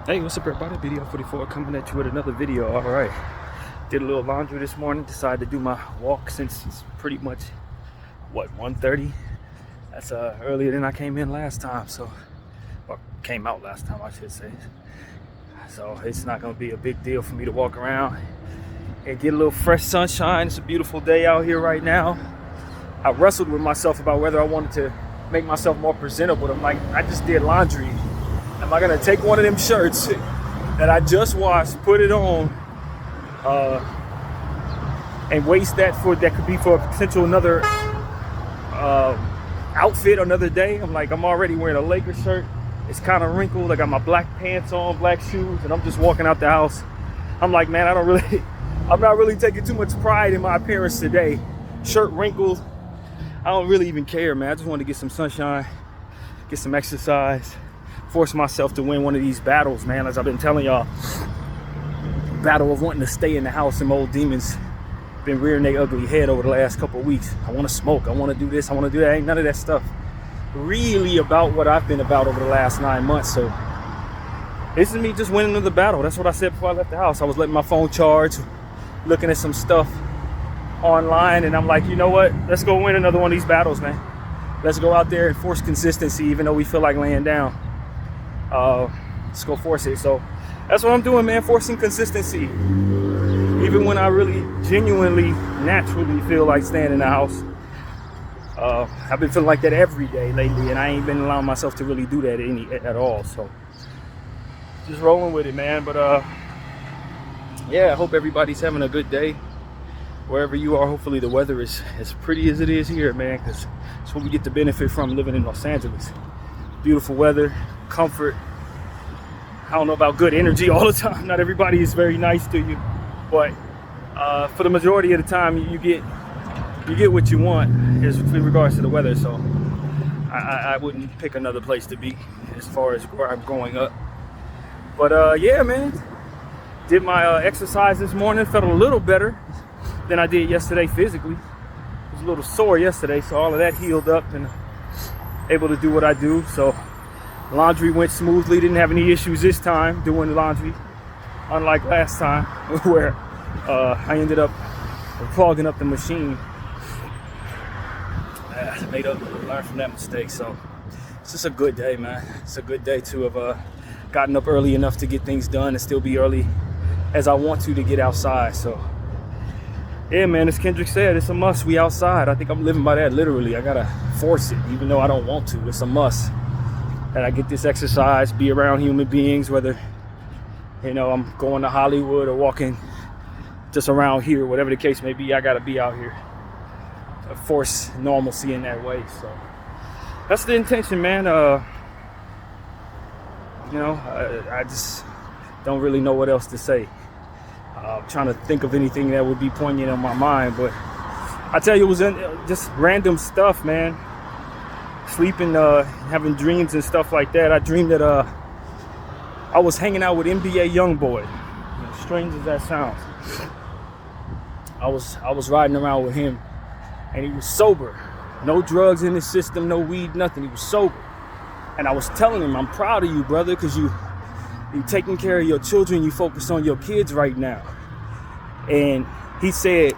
Hey, what's up everybody? BDF 44 coming at you with another video. All right, did a little laundry this morning, decided to do my walk since it's pretty much, what, 1:30? That's earlier than I came in last time, so, or came out last time I should say. So it's not gonna be a big deal for me to walk around and get a little fresh sunshine. It's a beautiful day out here right now. I wrestled with myself about whether I wanted to make myself more presentable. I'm like, I just did laundry. Am I gonna take one of them shirts that I just washed, put it on, and waste that could be for a potential another outfit another day? I'm like, I'm already wearing a Lakers shirt. It's kind of wrinkled. I got my black pants on, black shoes, and I'm just walking out the house. I'm like, man, I'm not really taking too much pride in my appearance today. Shirt wrinkled. I don't really even care, man. I just want to get some sunshine, get some exercise, force myself to win one of these battles, man. As I've been telling y'all, battle of wanting to stay in the house. Them old demons been rearing their ugly head over the last couple of weeks. I want to smoke, I want to do this, I want to do that. Ain't none of that stuff really about what I've been about over the last 9 months. So this is me just winning another battle. That's what I said before I left the house. I was letting my phone charge, looking at some stuff online, and I'm like, you know what, let's go win another one of these battles, man. Let's go out there and force consistency, even though we feel like laying down. Let's go force it. So that's what I'm doing, man, forcing consistency, even when I really genuinely naturally feel like staying in the house. I've been feeling like that every day lately, and I ain't been allowing myself to really do that at all. So just rolling with it, man. But yeah, I hope everybody's having a good day wherever you are. Hopefully the weather is as pretty as it is here, man, because it's what we get to benefit from living in Los Angeles. Beautiful weather, comfort. I don't know about good energy all the time. Not everybody is very nice to you, but for the majority of the time you get what you want in regards to the weather. So I wouldn't pick another place to be as far as where I'm growing up. But yeah, man, did my exercise this morning. Felt a little better than I did yesterday physically. I was a little sore yesterday, so all of that healed up and able to do what I do. So laundry went smoothly. Didn't have any issues this time doing laundry, unlike last time where I ended up clogging up the machine. I learned from that mistake. So it's just a good day, man. It's a good day to have gotten up early enough to get things done and still be early as I want to get outside. So yeah, man, as Kendrick said, it's a must. We outside. I think I'm living by that literally. I gotta force it, even though I don't want to. It's a must that I get this exercise, be around human beings, whether, you know, I'm going to Hollywood or walking just around here, whatever the case may be. I gotta be out here, force normalcy in that way. So that's the intention, man. You know, I just don't really know what else to say. I'm trying to think of anything that would be poignant in my mind, but I tell you, it was just random stuff, man. Sleeping, having dreams and stuff like that. I dreamed that I was hanging out with NBA Youngboy. As strange as that sounds, I was riding around with him, and he was sober, no drugs in his system, no weed, nothing. He was sober, and I was telling him, I'm proud of you, brother, because you taking care of your children. You focus on your kids right now. And he said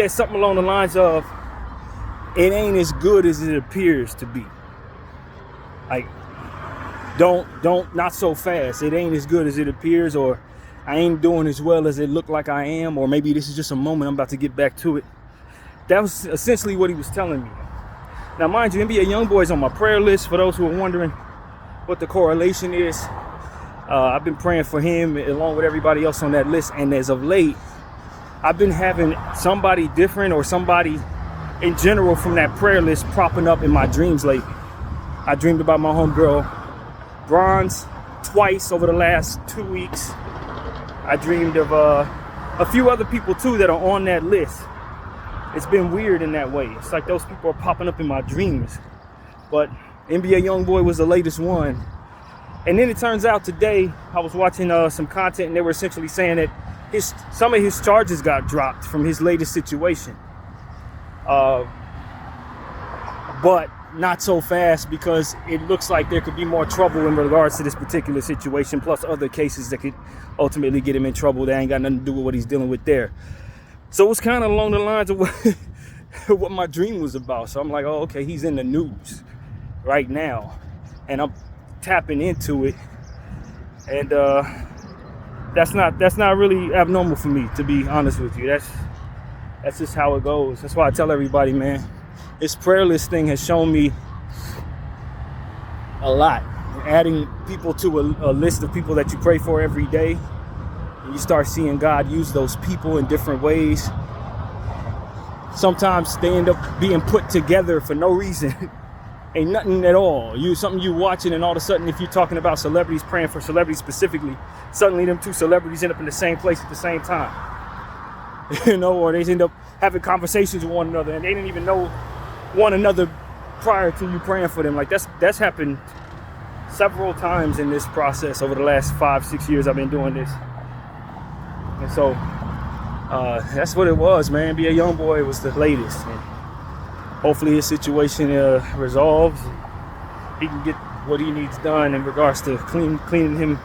something along the lines of, it ain't as good as it appears to be. Like, not so fast. It ain't as good as it appears, or I ain't doing as well as it looked like I am, or maybe this is just a moment, I'm about to get back to it. That was essentially what he was telling me. Now, mind you, NBA Youngboy is on my prayer list, for those who are wondering what the correlation is. I've been praying for him along with everybody else on that list, and as of late, I've been having somebody different or somebody in general from that prayer list propping up in my dreams lately. I dreamed about my homegirl Bronze twice over the last 2 weeks. I dreamed of a few other people too that are on that list. It's been weird in that way. It's like those people are popping up in my dreams. But NBA Youngboy was the latest one. And then it turns out today, I was watching some content, and they were essentially saying that some of his charges got dropped from his latest situation. But not so fast, because it looks like there could be more trouble in regards to this particular situation, plus other cases that could ultimately get him in trouble that ain't got nothing to do with what he's dealing with there. So it's kind of along the lines of what my dream was about. So I'm like, oh, okay, he's in the news right now, and I'm tapping into it, and that's not really abnormal for me, to be honest with you. That's just how it goes. That's why I tell everybody, man, this prayer list thing has shown me a lot. Adding people to a list of people that you pray for every day, and you start seeing God use those people in different ways. Sometimes they end up being put together for no reason. Ain't nothing at all. Something you watching, and all of a sudden, if you're talking about celebrities, praying for celebrities specifically, suddenly them two celebrities end up in the same place at the same time. Or they end up having conversations with one another, and they didn't even know one another prior to you praying for them. Like that's happened several times in this process over the last 5-6 years I've been doing this. And so that's what it was, man. Be a young boy was the latest. And hopefully his situation resolves. He can get what he needs done in regards to cleaning him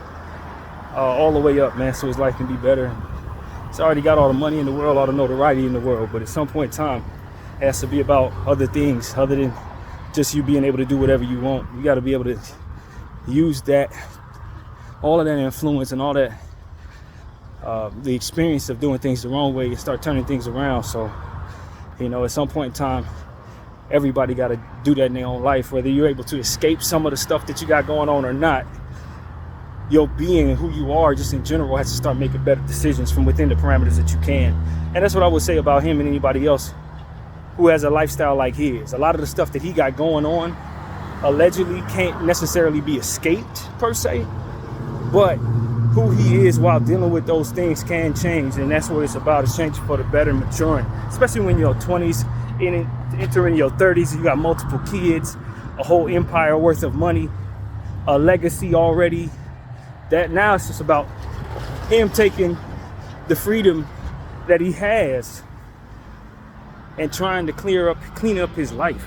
all the way up, man, so his life can be better. He's already got all the money in the world, all the notoriety in the world, but at some point in time, it has to be about other things other than just you being able to do whatever you want. You got to be able to use that, all of that influence and all that, the experience of doing things the wrong way, and start turning things around. So, at some point in time, everybody got to do that in their own life, whether you're able to escape some of the stuff that you got going on or not. Your being and who you are just in general has to start making better decisions from within the parameters that you can. And that's what I would say about him and anybody else who has a lifestyle like his. A lot of the stuff that he got going on allegedly can't necessarily be escaped per se, but who he is while dealing with those things can change. And that's what it's about. It's changing for the better, maturing, especially when you're 20s, entering your 30s, you got multiple kids, a whole empire worth of money, a legacy already. That now it's just about him taking the freedom that he has and trying to clean up his life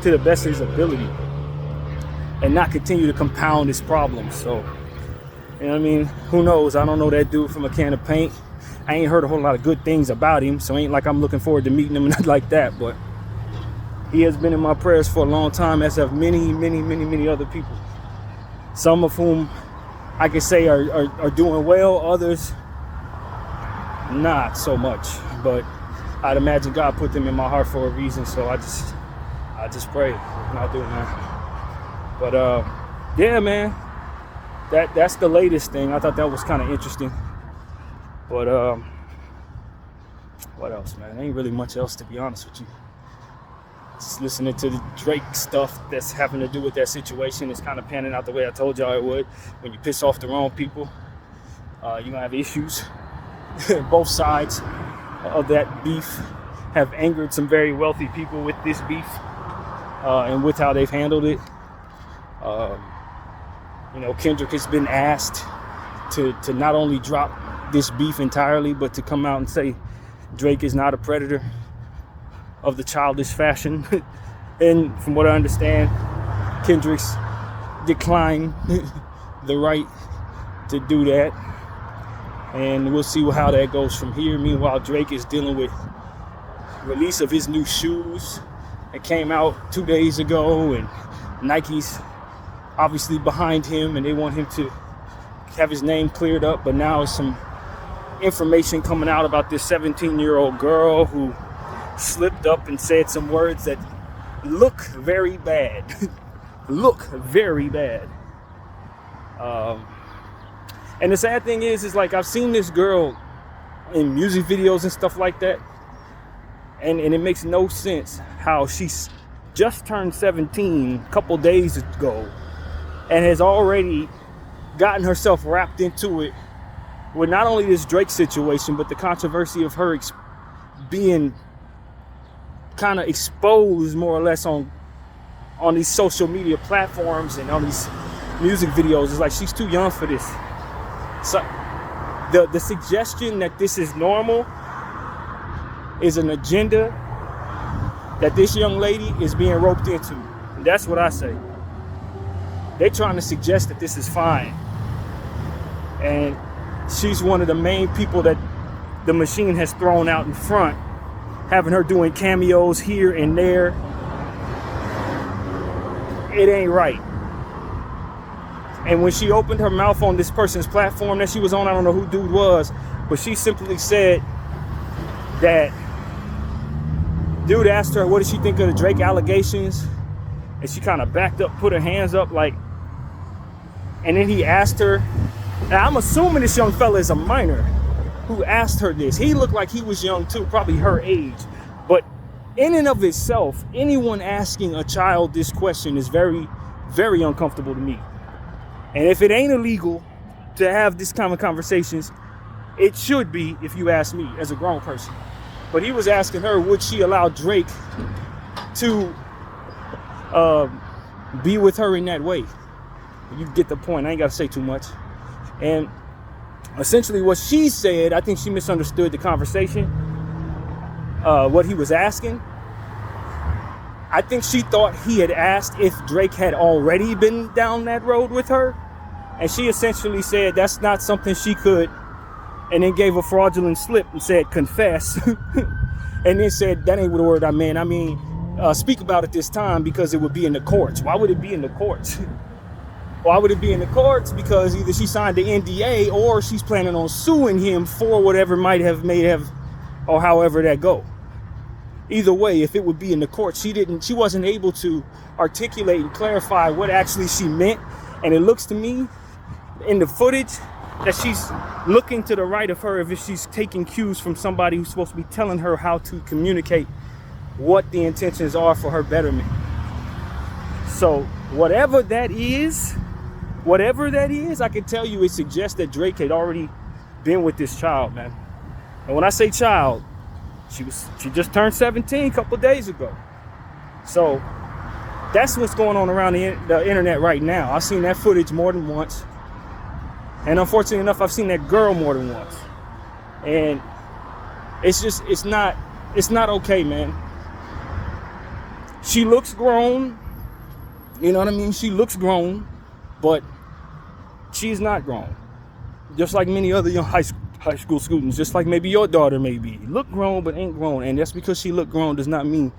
to the best of his ability and not continue to compound his problems. So, who knows? I don't know that dude from a can of paint. I ain't heard a whole lot of good things about him, so ain't like I'm looking forward to meeting him and nothing like that, but he has been in my prayers for a long time, as have many, many, many, many other people. Some of whom I can say are doing well, others not so much. But I'd imagine God put them in my heart for a reason, so I just pray, and I'll do it, man. But yeah, man, that's the latest thing. I thought that was kind of interesting. But what else, man? Ain't really much else, to be honest with you. Just listening to the Drake stuff that's having to do with that situation is kind of panning out the way I told y'all it would. When you piss off the wrong people, you're gonna have issues. Both sides of that beef have angered some very wealthy people with this beef and with how they've handled it. Kendrick has been asked to not only drop this beef entirely, but to come out and say Drake is not a predator of the childish fashion. And from what I understand, Kendrick's declined the right to do that, and we'll see how that goes from here. Meanwhile, Drake is dealing with release of his new shoes that came out 2 days ago, and Nike's obviously behind him, and they want him to have his name cleared up. But now there's some information coming out about this 17-year-old girl who slipped up and said some words that look very bad. Look very bad. And the sad thing is like, I've seen this girl in music videos and stuff like that, and it makes no sense how she's just turned 17 a couple days ago and has already gotten herself wrapped into it with not only this Drake situation, but the controversy of her being kind of exposed more or less on these social media platforms and on these music videos. It's like she's too young for this. So the suggestion that this is normal is an agenda that this young lady is being roped into. And that's what I say. They're trying to suggest that this is fine. And she's one of the main people that the machine has thrown out in front, having her doing cameos here and there. It ain't right. And when she opened her mouth on this person's platform that she was on, I don't know who dude was, but she simply said that dude asked her, what did she think of the Drake allegations? And she kind of backed up, put her hands up like, and then he asked her, and I'm assuming this young fella is a minor who asked her this. He looked like he was young too, probably her age. But in and of itself, anyone asking a child this question is very, very uncomfortable to me. And if it ain't illegal to have this kind of conversations, it should be, if you ask me, as a grown person. But he was asking her, would she allow Drake to be with her in that way? You get the point. I ain't got to say too much. And essentially what she said, I think she misunderstood the conversation, what he was asking. I think she thought he had asked if Drake had already been down that road with her. And she essentially said that's not something she could, and then gave a fraudulent slip and said confess. And then said that ain't the word I meant. I mean, speak about it this time because it would be in the courts. Why would it be in the courts? Why would it be in the courts? Because either she signed the NDA or she's planning on suing him for whatever may have, or however that go. Either way, if it would be in the courts, she wasn't able to articulate and clarify what actually she meant. And it looks to me in the footage that she's looking to the right of her if she's taking cues from somebody who's supposed to be telling her how to communicate what the intentions are for her betterment. So whatever that is, I can tell you it suggests that Drake had already been with this child, man. And when I say child, she just turned 17 a couple days ago. So that's what's going on around the internet right now. I've seen that footage more than once. And unfortunately enough, I've seen that girl more than once. And it's not okay, man. She looks grown. You know what I mean? She looks grown, but she's not grown. Just like many other young high school students, just like maybe your daughter may be. Look grown, but ain't grown. And that's because she look grown does not mean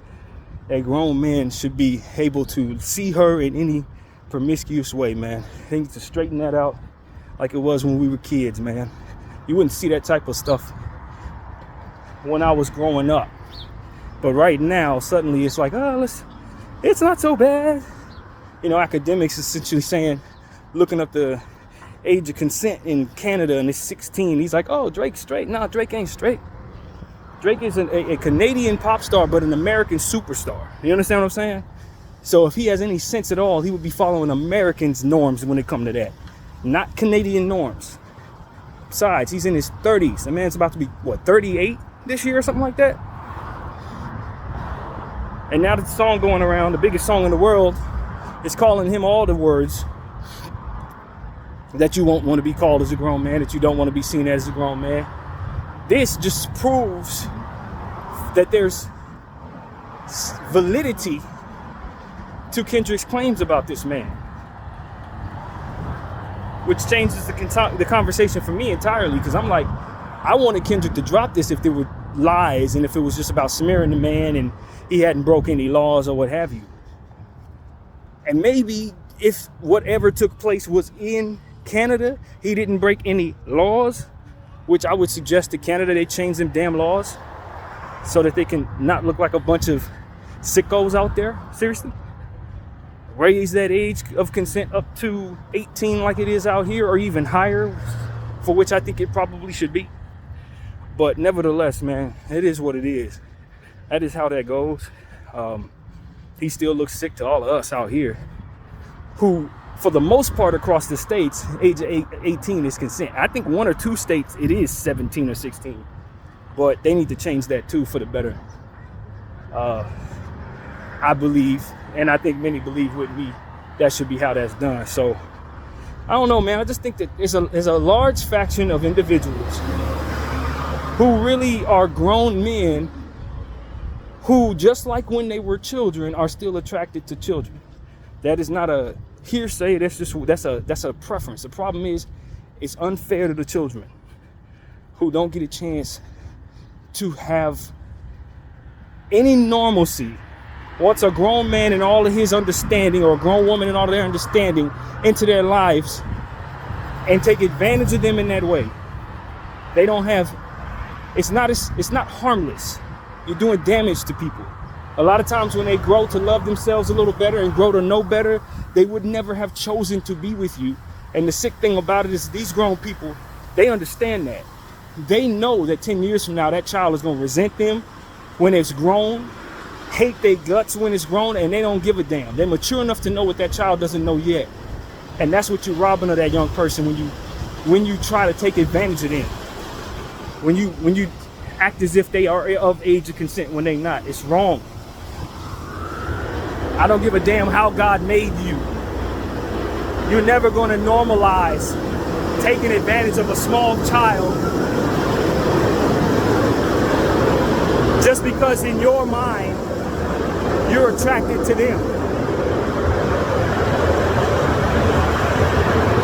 that grown men should be able to see her in any promiscuous way, man. They need to straighten that out like it was when we were kids, man. You wouldn't see that type of stuff when I was growing up. But right now, suddenly it's like, it's not so bad. You know, academics essentially saying, looking up the age of consent in Canada, and it's 16. He's like, oh, Drake's straight. No, Drake ain't straight. Drake is a Canadian pop star, but an American superstar. You understand what I'm saying? So if he has any sense at all, he would be following Americans' norms when it comes to that, not Canadian norms. Besides, he's in his 30s. The man's about to be, 38 this year or something like that? And now the song going around, the biggest song in the world, is calling him all the words that you won't want to be called as a grown man, that you don't want to be seen as a grown man. This just proves that there's validity to Kendrick's claims about this man, which changes the conversation for me entirely, because I'm like, I wanted Kendrick to drop this if there were lies and if it was just about smearing the man and he hadn't broken any laws or what have you. And maybe if whatever took place was in Canada, he didn't break any laws, which I would suggest to Canada they change them damn laws so that they can not look like a bunch of sickos out there. Seriously. Raise that age of consent up to 18 like it is out here, or even higher, for which I think it probably should be. But nevertheless, man, it is what it is. That is how that goes. He still looks sick to all of us out here who, for the most part across the states, age of 18 is consent. I think 1 or 2 states it is 17 or 16, but they need to change that too for the better. I believe, and I think many believe with me, that should be how that's done. So I don't know, man. I just think that there's a large faction of individuals who really are grown men who, just like when they were children, are still attracted to children. That is not a hearsay. That's a preference. The problem is, it's unfair to the children who don't get a chance to have any normalcy once a grown man and all of his understanding, or a grown woman and all of their understanding, into their lives and take advantage of them in that way. They don't have, it's not harmless. You're doing damage to people. A lot of times when they grow to love themselves a little better and grow to know better, they would never have chosen to be with you. And the sick thing about it is, these grown people, they understand that. They know that 10 years from now, that child is going to resent them when it's grown, hate their guts when it's grown, and they don't give a damn. They're mature enough to know what that child doesn't know yet. And that's what you're robbing of that young person when you try to take advantage of them. When you act as if they are of age of consent when they're not. It's wrong. I don't give a damn how God made you. You're never going to normalize taking advantage of a small child just because in your mind you're attracted to them.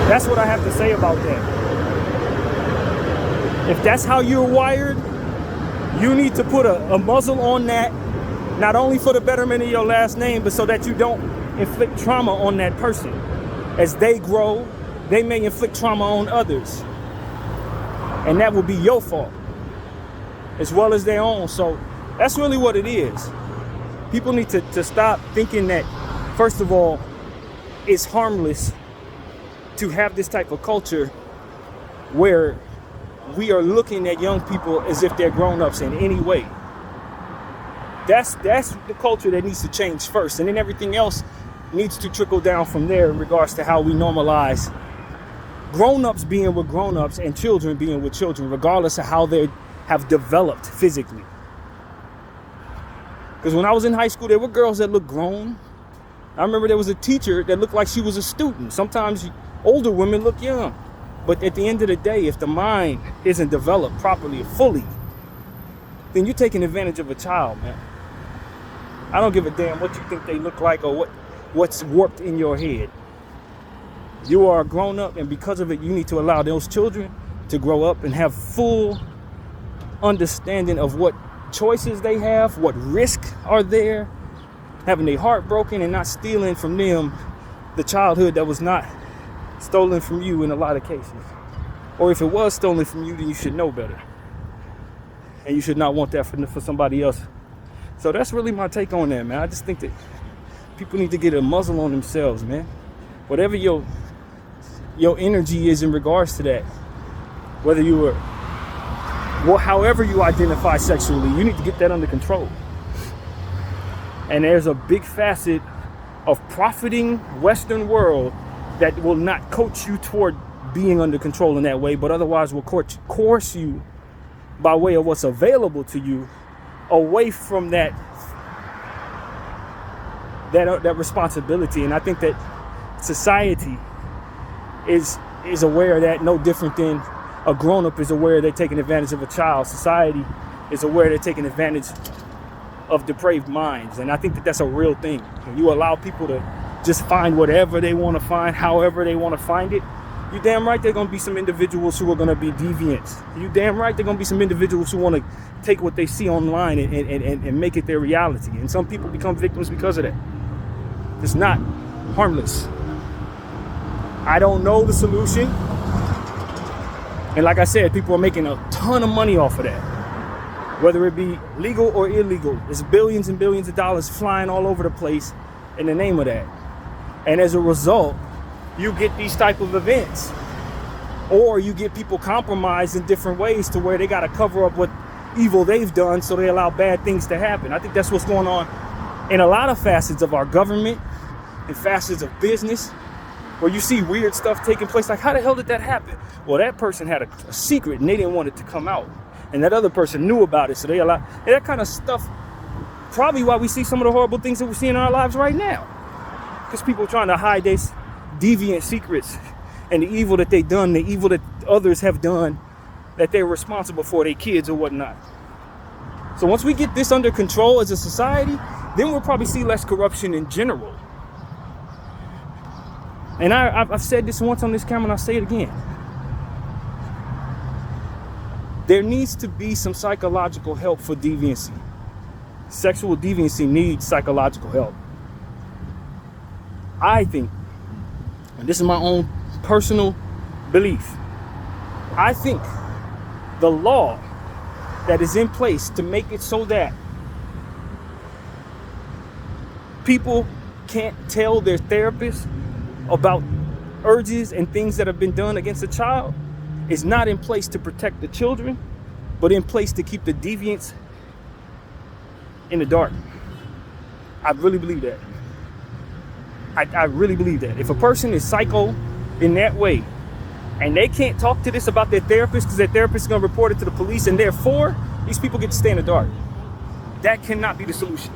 That's what I have to say about that. If that's how you're wired, you need to put a muzzle on that, not only for the betterment of your last name, but so that you don't inflict trauma on that person. As they grow, they may inflict trauma on others. And that will be your fault, as well as their own. So that's really what it is. People need to stop thinking that, first of all, it's harmless to have this type of culture where we are looking at young people as if they're grown-ups in any way. That's the culture that needs to change first, and then everything else needs to trickle down from there in regards to how we normalize grown-ups being with grown-ups and children being with children, regardless of how they have developed physically. Because when I was in high school, there were girls that looked grown. I remember there was a teacher that looked like she was a student. Sometimes older women look young. But at the end of the day, if the mind isn't developed properly or fully, then you're taking advantage of a child, man. I don't give a damn what you think they look like or what's warped in your head. You are a grown up, and because of it, you need to allow those children to grow up and have full understanding of what choices they have, what risks are there, having their heart broken and not stealing from them the childhood that was not stolen from you in a lot of cases. Or if it was stolen from you, then you should know better. And you should not want that for somebody else. So that's really my take on that, man. I just think that people need to get a muzzle on themselves, man. Whatever your energy is in regards to that, whether you are, well, however you identify sexually, you need to get that under control. And there's a big facet of profiting Western world that will not coach you toward being under control in that way, but otherwise will coerce you by way of what's available to you away from that responsibility. And I think that society is aware of that, no different than a grown-up is aware they're taking advantage of a child. Society is aware they're taking advantage of depraved minds. And I think that that's a real thing. When you allow people to just find whatever they want to find, however they want to find it, you damn right there are going to be some individuals who are going to be deviants. You damn right there are going to be some individuals who want to take what they see online and make it their reality. And some people become victims because of that. It's not harmless. I don't know the solution. And like I said, people are making a ton of money off of that. Whether it be legal or illegal, there's billions and billions of dollars flying all over the place in the name of that. And as a result, you get these type of events. Or you get people compromised in different ways to where they got to cover up what evil they've done, so they allow bad things to happen. I think that's what's going on in a lot of facets of our government and facets of business, where you see weird stuff taking place. Like, how the hell did that happen? Well, that person had a secret and they didn't want it to come out. And that other person knew about it, so they allowed that kind of stuff. Probably why we see some of the horrible things that we're seeing in our lives right now. Because people are trying to hide their deviant secrets and the evil that they've done, the evil that others have done, that they're responsible for, their kids or whatnot. So once we get this under control as a society, then we'll probably see less corruption in general. And I've said this once on this camera, and I'll say it again. There needs to be some psychological help for deviancy. Sexual deviancy needs psychological help. I think, and this is my own personal belief, I think the law that is in place to make it so that people can't tell their therapist about urges and things that have been done against a child is not in place to protect the children, but in place to keep the deviants in the dark. I really believe that. I really believe that. If a person is psycho in that way, and they can't talk to this about their therapist because their therapist is going to report it to the police, and therefore these people get to stay in the dark. That cannot be the solution.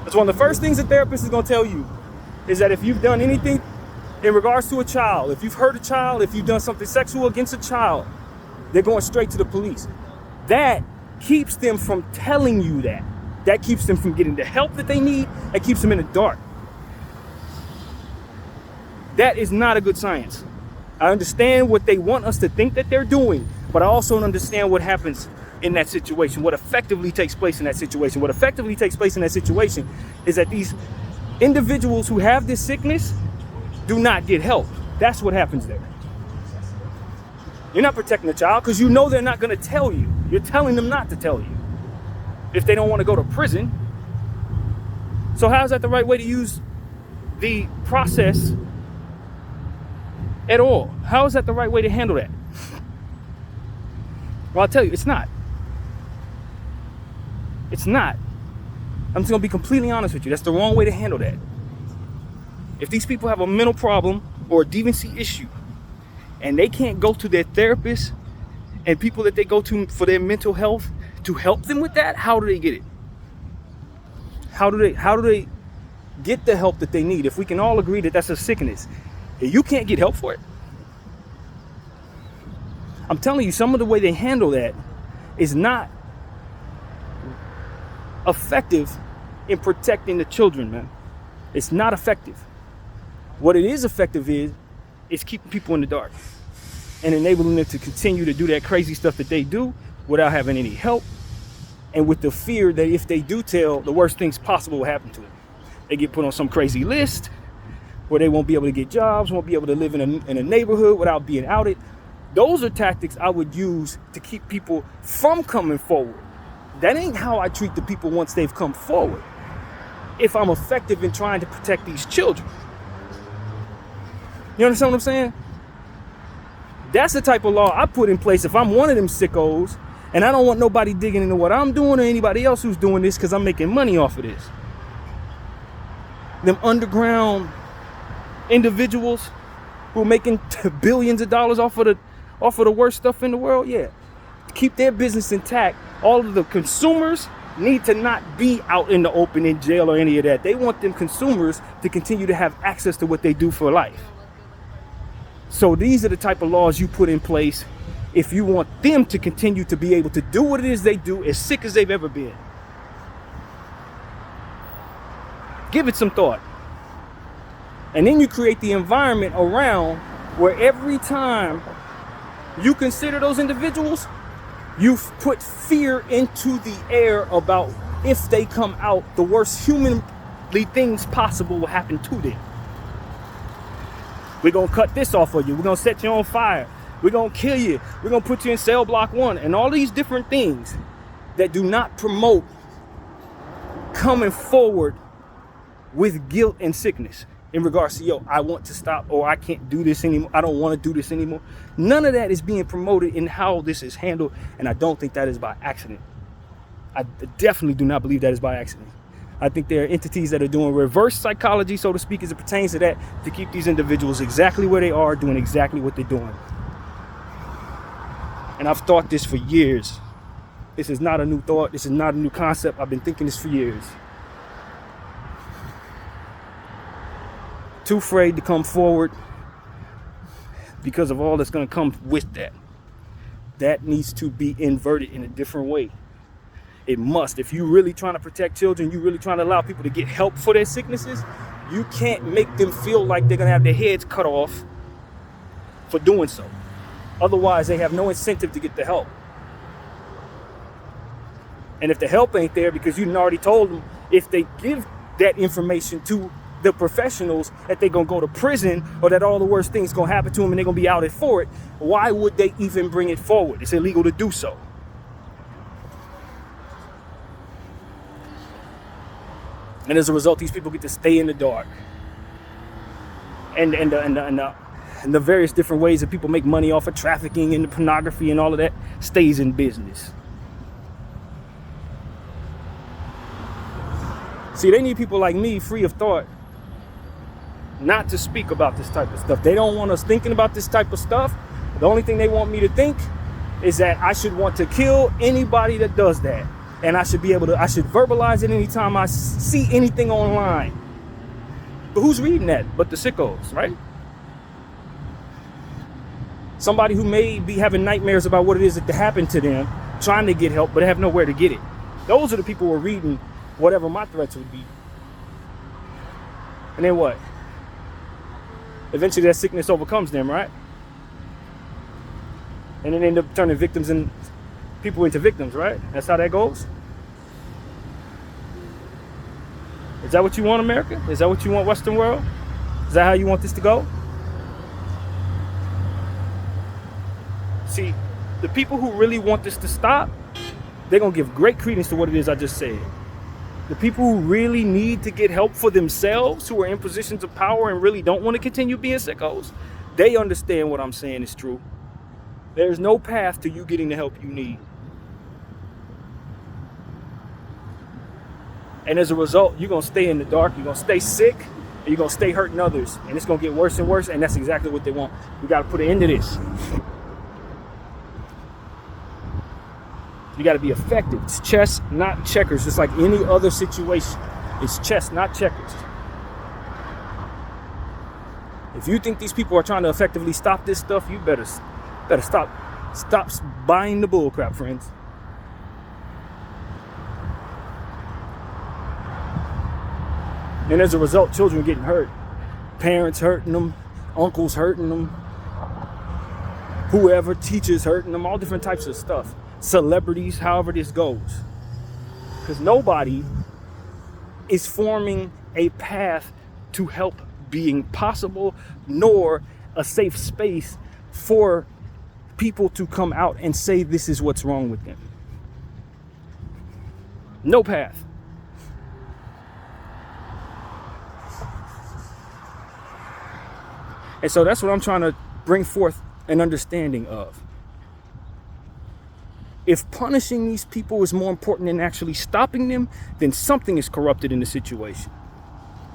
That's one of the first things a therapist is going to tell you, is that if you've done anything in regards to a child, if you've hurt a child, if you've done something sexual against a child, they're going straight to the police. That keeps them from telling you that. That keeps them from getting the help that they need. That keeps them in the dark. That is not a good science. I understand what they want us to think that they're doing, but I also understand what happens in that situation, what effectively takes place in that situation. What effectively takes place in that situation is that these individuals who have this sickness do not get help. That's what happens there. You're not protecting the child because you know they're not going to tell you. You're telling them not to tell you if they don't want to go to prison. So how is that the right way to use the process at all? How is that the right way to handle that? Well, I'll tell you, it's not. It's not. I'm just going to be completely honest with you. That's the wrong way to handle that. If these people have a mental problem or a deviancy issue, and they can't go to their therapist and people that they go to for their mental health to help them with that, how do they get it? How do they get the help that they need? If we can all agree that that's a sickness, and you can't get help for it. I'm telling you, some of the way they handle that is not effective in protecting the children, man. It's not effective. What it is effective is keeping people in the dark and enabling them to continue to do that crazy stuff that they do without having any help, and with the fear that if they do tell, the worst things possible will happen to them. They get put on some crazy list where they won't be able to get jobs, won't be able to live in a neighborhood without being outed. Those are tactics I would use to keep people from coming forward. That ain't how I treat the people once they've come forward, if I'm effective in trying to protect these children. You understand what I'm saying? That's the type of law I put in place if I'm one of them sickos and I don't want nobody digging into what I'm doing or anybody else who's doing this because I'm making money off of this. Them underground individuals who are making billions of dollars off of the worst stuff in the world, yeah. To keep their business intact, all of the consumers need to not be out in the open in jail or any of that. They want them consumers to continue to have access to what they do for life. So these are the type of laws you put in place if you want them to continue to be able to do what it is they do, as sick as they've ever been. Give it some thought. And then you create the environment around where every time you consider those individuals, you've put fear into the air about if they come out, the worst humanly things possible will happen to them. We're going to cut this off of you. We're going to set you on fire. We're going to kill you. We're going to put you in cell block 1. And all these different things that do not promote coming forward with guilt and sickness in regards to, I want to stop, or I can't do this anymore. I don't want to do this anymore. None of that is being promoted in how this is handled. And I don't think that is by accident. I definitely do not believe that is by accident. I think there are entities that are doing reverse psychology, so to speak, as it pertains to that, to keep these individuals exactly where they are, doing exactly what they're doing. And I've thought this for years. This is not a new thought. This is not a new concept. I've been thinking this for years. Too afraid to come forward because of all that's going to come with that. That needs to be inverted in a different way. It must. If you're really trying to protect children, you're really trying to allow people to get help for their sicknesses, you can't make them feel like they're going to have their heads cut off for doing so. Otherwise, they have no incentive to get the help. And if the help ain't there, because you already told them, if they give that information to the professionals, that they're going to go to prison, or that all the worst things going to happen to them and they're going to be outed for it, why would they even bring it forward? It's illegal to do so. And as a result, these people get to stay in the dark. And the various different ways that people make money off of trafficking and pornography and all of that stays in business. See, they need people like me, free of thought, not to speak about this type of stuff. They don't want us thinking about this type of stuff. The only thing they want me to think is that I should want to kill anybody that does that. And I should verbalize it anytime I see anything online. But who's reading that but the sickos, right? Somebody who may be having nightmares about what it is that happened to them, trying to get help, but have nowhere to get it. Those are the people who are reading whatever my threats would be. And then what? Eventually that sickness overcomes them, right? And then they end up turning people into victims, right? That's how that goes. Is that what you want, America? Is that what you want, Western world? Is that how you want this to go? See, the people who really want this to stop, they're going to give great credence to what it is I just said. The people who really need to get help for themselves, who are in positions of power and really don't want to continue being sickos, they understand what I'm saying is true. There's no path to you getting the help you need. And as a result, you're going to stay in the dark, you're going to stay sick, and you're going to stay hurting others. And it's going to get worse and worse, and that's exactly what they want. We got to put an end to this. You got to be effective. It's chess, not checkers, just like any other situation. It's chess, not checkers. If you think these people are trying to effectively stop this stuff, you better stop buying the bull crap, friends. And as a result, children are getting hurt. Parents hurting them, uncles hurting them, whoever, teachers hurting them, all different types of stuff. Celebrities, however this goes. Because nobody is forming a path to help being possible, nor a safe space for people to come out and say this is what's wrong with them. No path. And so that's what I'm trying to bring forth an understanding of. If punishing these people is more important than actually stopping them, then something is corrupted in the situation.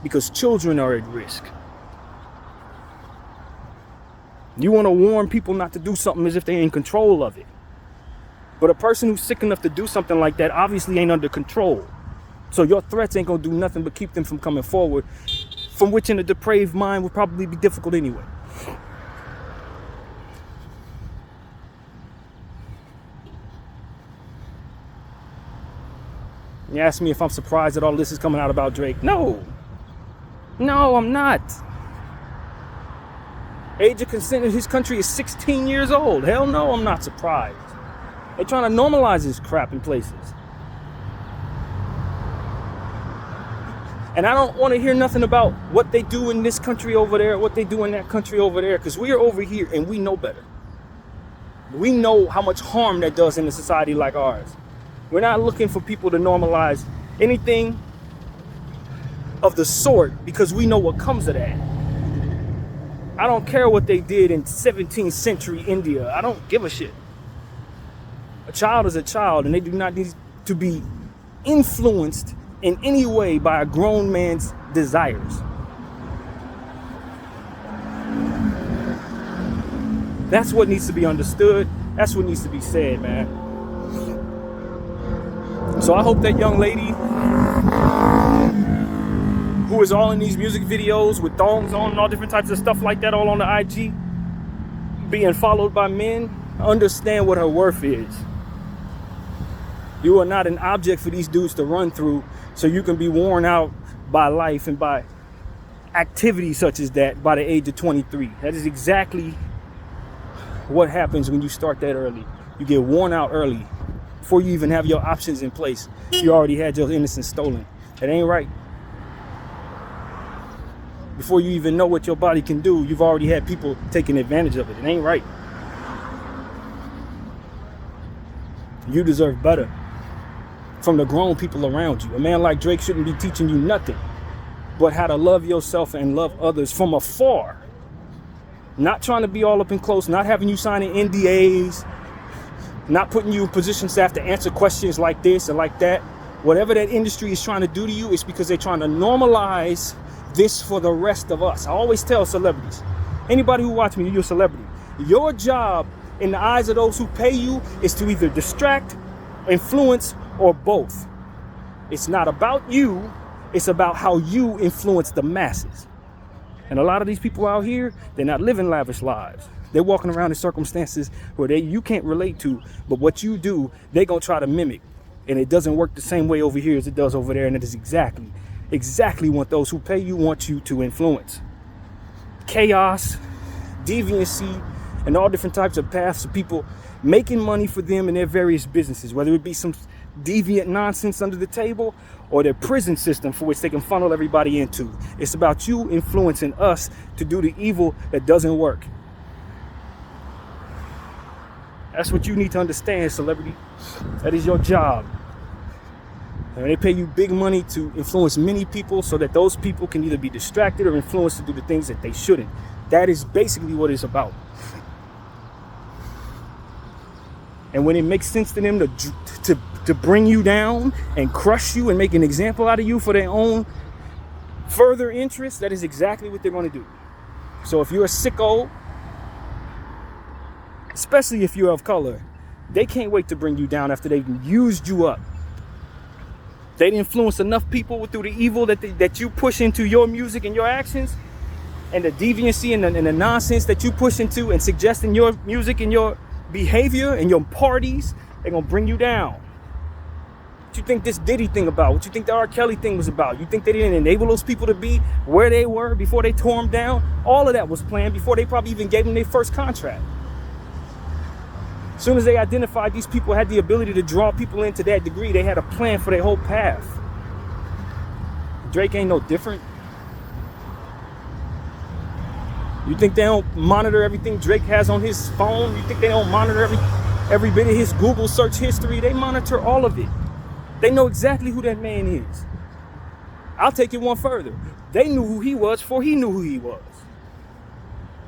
Because children are at risk. You want to warn people not to do something as if they're in control of it. But a person who's sick enough to do something like that obviously ain't under control. So your threats ain't going to do nothing but keep them from coming forward, from which in a depraved mind would probably be difficult anyway. You ask me if I'm surprised that all this is coming out about Drake. No, I'm not. Age of consent in his country is 16 years old. Hell no, I'm not surprised. They're trying to normalize this crap in places. And I don't want to hear nothing about what they do in this country over there, what they do in that country over there, because we are over here and we know better. We know how much harm that does in a society like ours. We're not looking for people to normalize anything of the sort because we know what comes of that. I don't care what they did in 17th century India. I don't give a shit. A child is a child, and they do not need to be influenced in any way by a grown man's desires. That's what needs to be understood. That's what needs to be said, man. So I hope that young lady who is all in these music videos with thongs on and all different types of stuff like that all on the IG, being followed by men, understand what her worth is. You are not an object for these dudes to run through so you can be worn out by life and by activity such as that by the age of 23. That is exactly what happens when you start that early. You get worn out early. Before you even have your options in place, you already had your innocence stolen. That ain't right. Before you even know what your body can do, you've already had people taking advantage of it. It ain't right. You deserve better from the grown people around you. A man like Drake shouldn't be teaching you nothing but how to love yourself and love others from afar. Not trying to be all up and close, not having you signing NDAs, not putting you in positions to have to answer questions like this and like that. Whatever that industry is trying to do to you, it's because they're trying to normalize this for the rest of us. I always tell celebrities, anybody who watch me, you're a celebrity. Your job in the eyes of those who pay you is to either distract, influence, or both. It's not about you, it's about how you influence the masses. And a lot of these people out here, they're not living lavish lives. They're walking around in circumstances where you can't relate to, but what you do, they're gonna try to mimic. And it doesn't work the same way over here as it does over there, and it is exactly what those who pay you want you to influence. Chaos, deviancy, and all different types of paths of people making money for them in their various businesses, whether it be some deviant nonsense under the table or their prison system for which they can funnel everybody into. It's about you influencing us to do the evil that doesn't work. That's what you need to understand, celebrity. That is your job. And they pay you big money to influence many people so that those people can either be distracted or influenced to do the things that they shouldn't. That is basically what it's about. And when it makes sense to them to bring you down and crush you and make an example out of you for their own further interest, that is exactly what they're going to do. So if you're a sicko, especially if you're of color, they can't wait to bring you down after they've used you up. They influence enough people through the evil that you push into your music and your actions, and the deviancy and the nonsense that you push into and suggest in your music and your behavior and your parties. They're gonna bring you down. What you think this Diddy thing about? What you think the R. Kelly thing was about? You think they didn't enable those people to be where they were before they tore them down? All of that was planned before they probably even gave them their first contract. As soon as they identified these people had the ability to draw people into that degree, they had a plan for their whole path. Drake ain't no different. You think they don't monitor everything Drake has on his phone? You think they don't monitor every bit of his Google search history? They monitor all of it. They know exactly who that man is. I'll take it one further. They knew who he was before he knew who he was.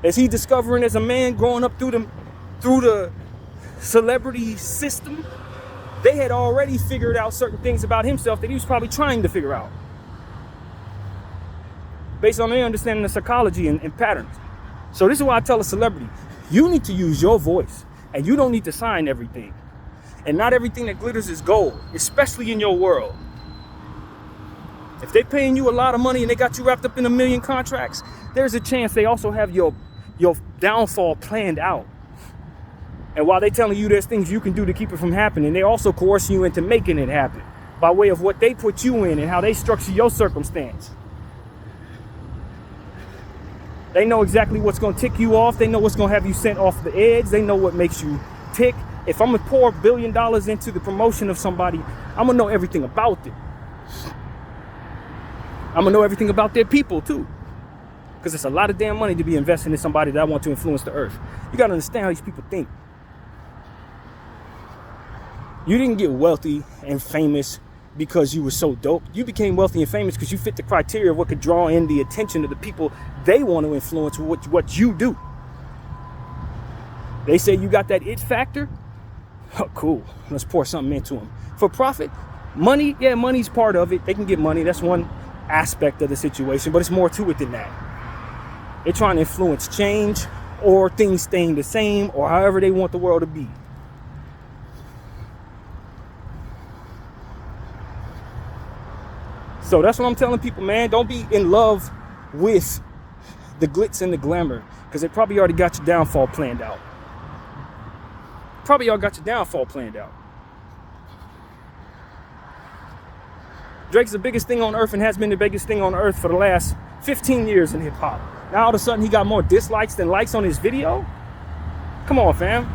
As he discovering as a man growing up through the celebrity system, they had already figured out certain things about himself that he was probably trying to figure out based on their understanding of psychology and patterns. So this is why I tell a celebrity, you need to use your voice and you don't need to sign everything. And not everything that glitters is gold, especially in your world. If they're paying you a lot of money and they got you wrapped up in 1 million contracts, there's a chance they also have your downfall planned out. And while they're telling you there's things you can do to keep it from happening, they also coerce you into making it happen by way of what they put you in and how they structure your circumstance. They know exactly what's going to tick you off. They know what's going to have you sent off the edge. They know what makes you tick. If I'm going to pour $1 billion into the promotion of somebody, I'm going to know everything about them. I'm going to know everything about their people too. Because it's a lot of damn money to be investing in somebody that I want to influence the earth. You got to understand how these people think. You didn't get wealthy and famous because you were so dope. You became wealthy and famous because you fit the criteria of what could draw in the attention of the people they want to influence with what you do. They say you got that it factor. Oh, cool. Let's pour something into them. For profit, money, yeah, money's part of it. They can get money. That's one aspect of the situation, but it's more to it than that. They're trying to influence change or things staying the same or however they want the world to be. So that's what I'm telling people, man. Don't be in love with the glitz and the glamour because they probably already got your downfall planned out. Drake's the biggest thing on earth and has been the biggest thing on earth for the last 15 years in hip hop. Now all of a sudden he got more dislikes than likes on his video? Come on, fam.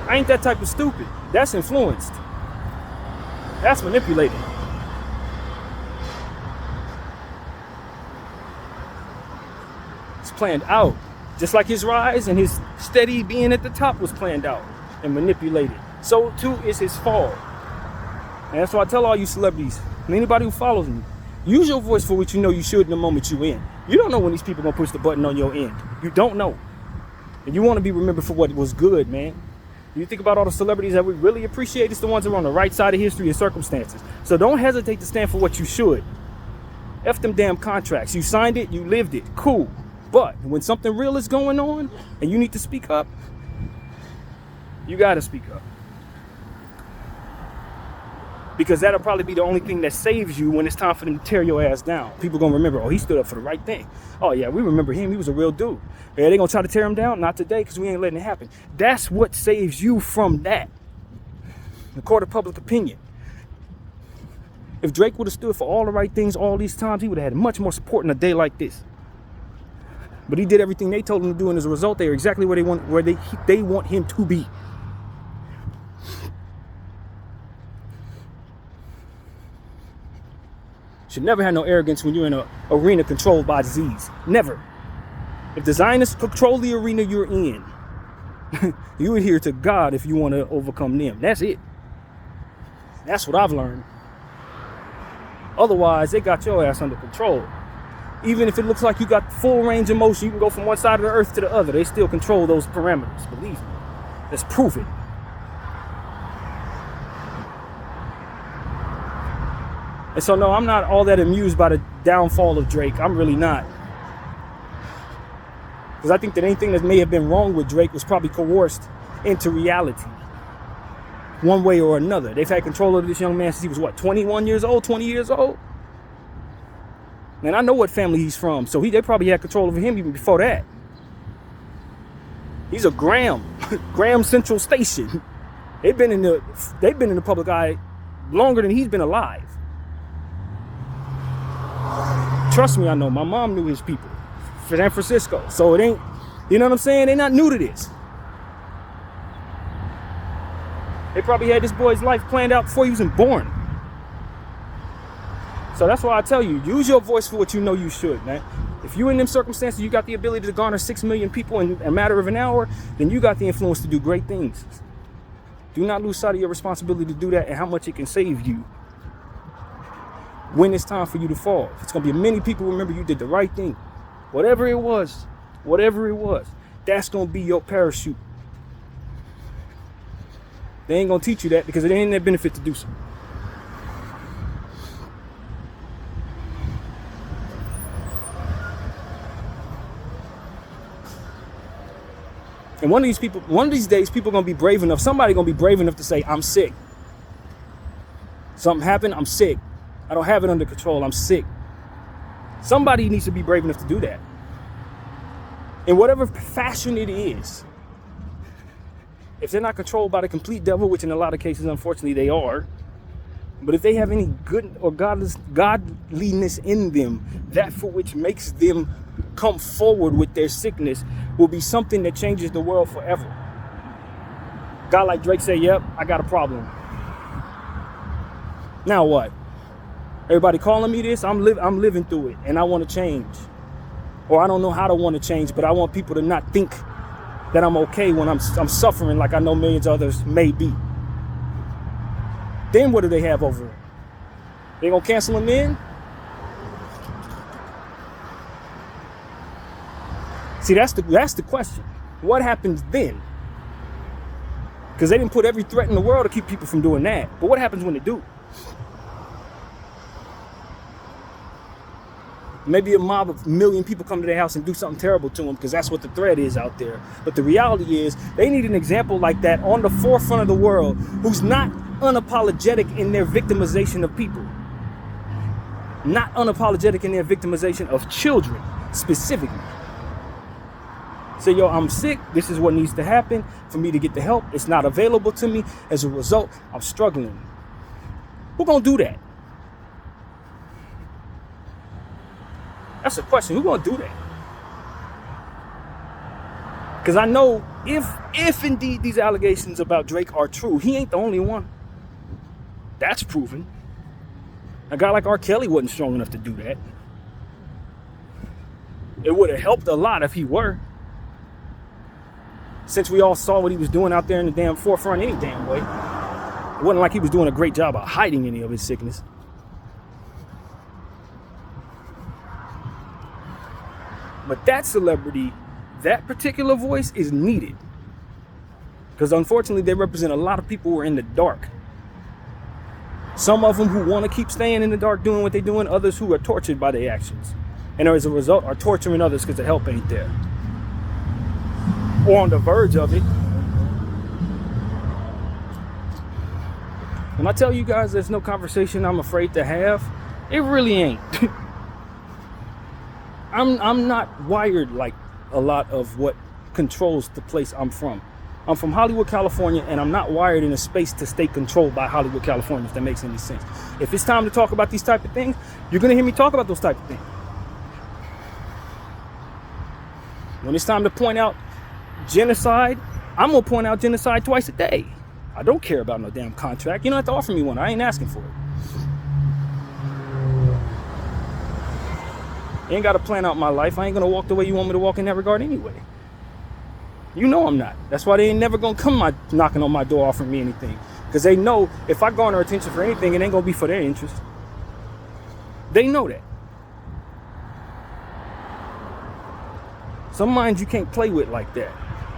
I ain't that type of stupid. That's influenced. That's manipulated. It's planned out. Just like his rise and his steady being at the top was planned out and manipulated. So too is his fall. And that's why I tell all you celebrities and anybody who follows me, use your voice for what you know you should in the moment you in. You don't know when these people are gonna push the button on your end. You don't know. And you want to be remembered for what was good, man. You think about all the celebrities that we really appreciate, it's the ones that are on the right side of history and circumstances. So don't hesitate to stand for what you should. F them damn contracts. You signed it, you lived it, cool. But when something real is going on and you need to speak up, you gotta speak up. Because that'll probably be the only thing that saves you when it's time for them to tear your ass down. People gonna remember, oh, he stood up for the right thing. Oh yeah, we remember him, he was a real dude. Yeah, they gonna try to tear him down? Not today, because we ain't letting it happen. That's what saves you from that. The court of public opinion. If Drake would have stood for all the right things all these times, he would have had much more support in a day like this. But he did everything they told him to do, and as a result, they are exactly where they want him to be. Should never have no arrogance when you're in an arena controlled by disease. Never. If the Zionists control the arena you're in, you adhere to God if you want to overcome them. That's it. That's what I've learned. Otherwise, they got your ass under control. Even if it looks like you got full range of motion, you can go from one side of the earth to the other. They still control those parameters. Believe me. Let's prove it. And so, no, I'm not all that amused by the downfall of Drake. I'm really not. Because I think that anything that may have been wrong with Drake was probably coerced into reality. One way or another. They've had control of this young man since he was, what, 21 years old, 20 years old? Man, I know what family he's from. So they probably had control over him even before that. He's a Graham. Graham Central Station. They've been in the public eye longer than he's been alive. Trust me, I know. My mom knew his people. San Francisco. So it ain't, you know what I'm saying? They're not new to this. They probably had this boy's life planned out before he was even born. So that's why I tell you, use your voice for what you know you should, man. If you're in them circumstances, you got the ability to garner 6 million people in a matter of an hour, then you got the influence to do great things. Do not lose sight of your responsibility to do that and how much it can save you when it's time for you to fall. It's going to be many people remember you did the right thing. Whatever it was, that's going to be your parachute. They ain't going to teach you that because it ain't their benefit to do so. And one of these days, people are going to be brave enough. Somebody going to be brave enough to say, I'm sick. Something happened, I'm sick. I don't have it under control, I'm sick. Somebody needs to be brave enough to do that. In whatever fashion it is. If they're not controlled by the complete devil, which in a lot of cases, unfortunately, they are. But if they have any good or godliness in them, that for which makes them come forward with their sickness will be something that changes the world forever. God like Drake say, yep, I got a problem. Now what? Everybody calling me this, I'm living through it and I want to change. Or I don't know how to want to change, but I want people to not think that I'm okay when I'm suffering like I know millions of others may be. Then what do they have over it? They gonna cancel them in? See, that's the question. What happens then? Because they didn't put every threat in the world to keep people from doing that. But what happens when they do? Maybe a mob of 1 million people come to their house and do something terrible to them because that's what the threat is out there. But the reality is they need an example like that on the forefront of the world who's not unapologetic in their victimization of people. Not unapologetic in their victimization of children specifically. Say, yo, I'm sick. This is what needs to happen for me to get the help. It's not available to me. As a result, I'm struggling. Who's going to do that? That's a question. Who's gonna do that? Because I know if indeed these allegations about Drake are true, he ain't the only one. That's proven. A guy like R. Kelly wasn't strong enough to do that. It would have helped a lot if he were. Since we all saw what he was doing out there in the damn forefront any damn way. It wasn't like he was doing a great job of hiding any of his sickness. But that celebrity, that particular voice is needed. Because unfortunately, they represent a lot of people who are in the dark. Some of them who want to keep staying in the dark doing what they're doing, others who are tortured by their actions. And as a result, are torturing others because the help ain't there. Or on the verge of it. When I tell you guys there's no conversation I'm afraid to have, it really ain't. I'm not wired like a lot of what controls the place I'm from. I'm from Hollywood, California, and I'm not wired in a space to stay controlled by Hollywood, California, if that makes any sense. If it's time to talk about these type of things, you're going to hear me talk about those type of things. When it's time to point out genocide, I'm going to point out genocide twice a day. I don't care about no damn contract. You don't have to offer me one. I ain't asking for it. You ain't got to plan out my life. I ain't going to walk the way you want me to walk in that regard anyway. You know I'm not. That's why they ain't never going to come knocking on my door offering me anything. Because they know if I garner attention for anything, it ain't going to be for their interest. They know that. Some minds you can't play with like that.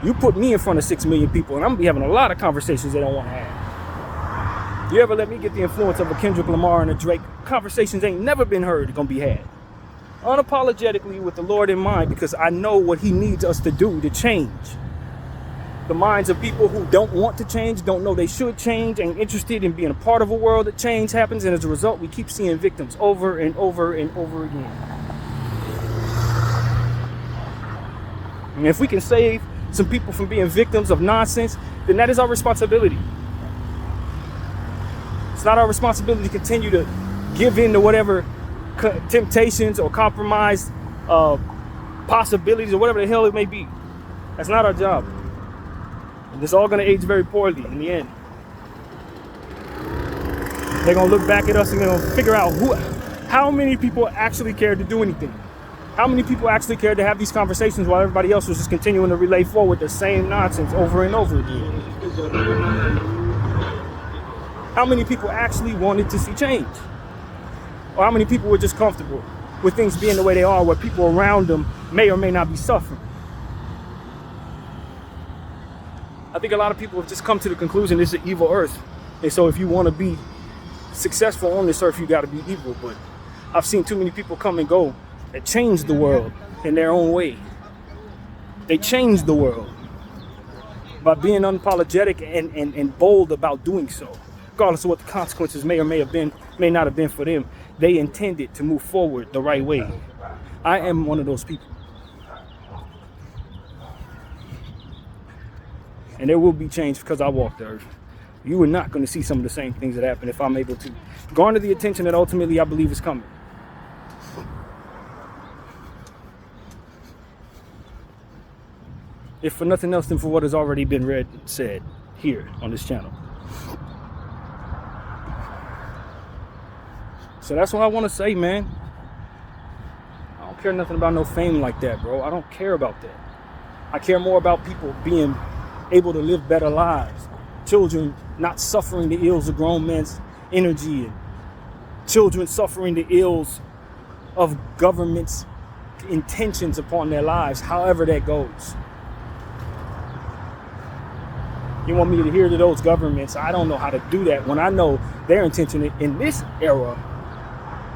You put me in front of 6 million people and I'm going to be having a lot of conversations they don't want to have. You ever let me get the influence of a Kendrick Lamar and a Drake? Conversations ain't never been heard, going to be had. Unapologetically with the Lord in mind, because I know what he needs us to do to change. The minds of people who don't want to change, don't know they should change, ain't interested in being a part of a world that change happens, and as a result, we keep seeing victims over and over and over again. And if we can save some people from being victims of nonsense, then that is our responsibility. It's not our responsibility to continue to give in to whatever temptations or compromised possibilities or whatever the hell it may be. That's not our job. And it's all going to age very poorly in the end. They're going to look back at us and they're going to figure out how many people actually cared to do anything. How many people actually cared to have these conversations while everybody else was just continuing to relay forward the same nonsense over and over again? How many people actually wanted to see change? Or how many people were just comfortable with things being the way they are, where people around them may or may not be suffering? I think a lot of people have just come to the conclusion this is an evil earth. And so if you want to be successful on this earth, you got to be evil. But I've seen too many people come and go that changed the world in their own way. They changed the world by being unapologetic and bold about doing so. Regardless of what the consequences may or may not have been for them, they intended to move forward the right way. I am one of those people. And there will be change because I walk the earth. You are not going to see some of the same things that happen if I'm able to garner the attention that ultimately I believe is coming. If for nothing else than for what has already been said here on this channel. So that's what I want to say, man. I don't care nothing about no fame like that, bro. I don't care about that. I care more about people being able to live better lives. Children not suffering the ills of grown men's energy, and children suffering the ills of government's intentions upon their lives, however that goes. You want me to adhere to those governments? I don't know how to do that when I know their intention in this era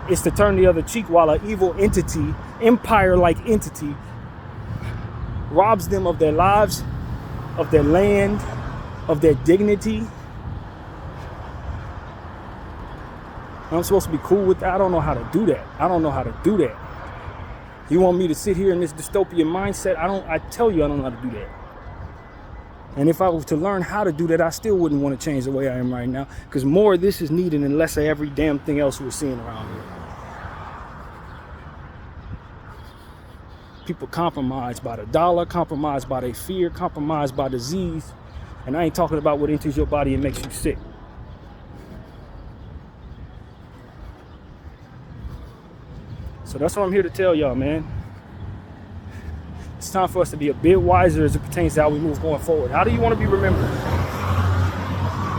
is to turn the other cheek while an evil entity, empire-like entity, robs them of their lives, of their land, of their dignity. I'm supposed to be cool with that. I don't know how to do that. I don't know how to do that. You want me to sit here in this dystopian mindset? I tell you I don't know how to do that. And if I was to learn how to do that, I still wouldn't want to change the way I am right now, because more of this is needed and less of every damn thing else we're seeing around here. People compromised by the dollar, compromised by their fear, compromised by disease. And I ain't talking about what enters your body and makes you sick. So that's what I'm here to tell y'all, man. It's time for us to be a bit wiser as it pertains to how we move going forward. How do you want to be remembered?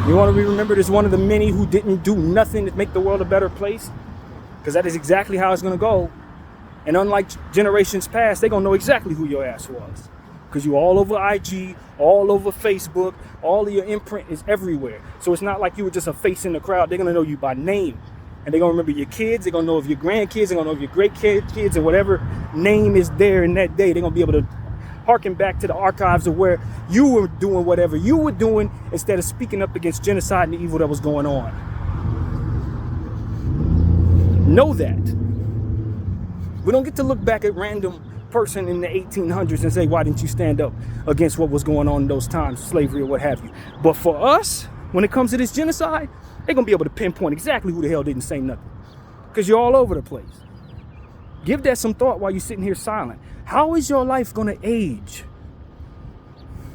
You want to be remembered as one of the many who didn't do nothing to make the world a better place? Because that is exactly how it's going to go. And unlike generations past, they're going to know exactly who your ass was. Because you're all over IG, all over Facebook, all of your imprint is everywhere. So it's not like you were just a face in the crowd. They're going to know you by name. And they're going to remember your kids. They're going to know of your grandkids. They're going to know of your great kids, and whatever name is there in that day. They're going to be able to harken back to the archives of where you were doing whatever you were doing instead of speaking up against genocide and the evil that was going on. Know that. We don't get to look back at random person in the 1800s and say, why didn't you stand up against what was going on in those times, slavery or what have you. But for us, when it comes to this genocide, they're going to be able to pinpoint exactly who the hell didn't say nothing. Because you're all over the place. Give that some thought while you're sitting here silent. How is your life going to age?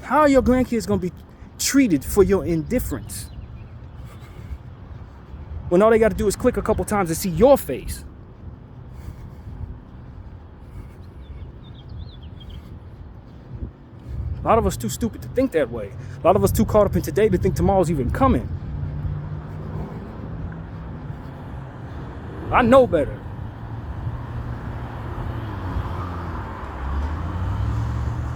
How are your grandkids going to be treated for your indifference? When all they got to do is click a couple times to see your face. A lot of us too stupid to think that way. A lot of us too caught up in today to think tomorrow's even coming. I know better.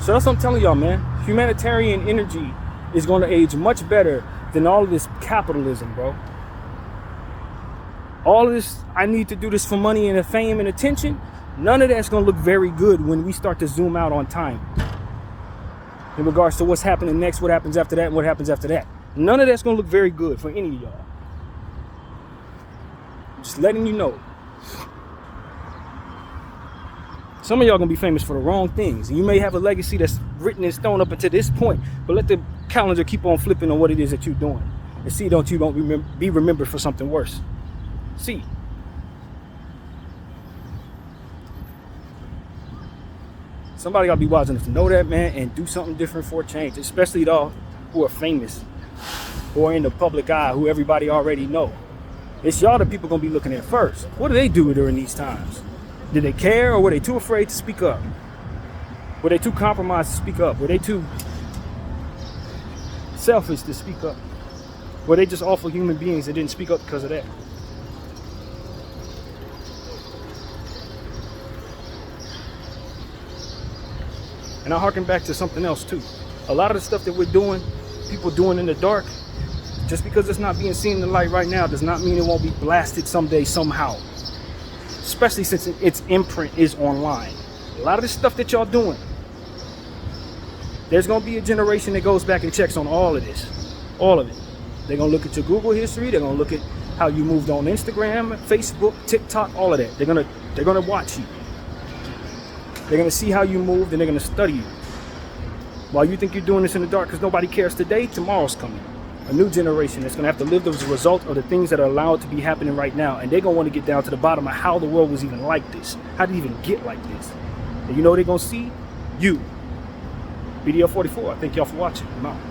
So that's what I'm telling y'all, man. Humanitarian energy is going to age much better than all of this capitalism, bro. All of this, I need to do this for money and fame and attention. None of that's going to look very good when we start to zoom out on time. In regards to what's happening next, what happens after that, and what happens after that. None of that's going to look very good for any of y'all. Just letting you know. Some of y'all going to be famous for the wrong things. And you may have a legacy that's written in stone up until this point. But let the calendar keep on flipping on what it is that you're doing. And see, don't be remembered for something worse. See. Somebody got to be wise enough to know that, man, and do something different for a change. Especially y'all who are famous. Who are in the public eye, who everybody already know. It's y'all that people going to be looking at first. What do they do during these times? Did they care, or were they too afraid to speak up? Were they too compromised to speak up? Were they too selfish to speak up? Were they just awful human beings that didn't speak up because of that? And I harken back to something else too. A lot of the stuff that we're doing, people doing in the dark, just because it's not being seen in the light right now does not mean it won't be blasted someday, somehow. Especially since its imprint is online. A lot of the stuff that y'all doing, there's going to be a generation that goes back and checks on all of this. All of it. They're going to look at your Google history. They're going to look at how you moved on Instagram, Facebook, TikTok, all of that. They're going to watch you. They're going to see how you moved, and they're going to study you. While you think you're doing this in the dark because nobody cares today, tomorrow's coming. A new generation that's going to have to live as a result of the things that are allowed to be happening right now. And they're going to want to get down to the bottom of how the world was even like this. How did it even get like this? And you know what they're going to see? You. BDF 44. Thank y'all for watching. I'm out.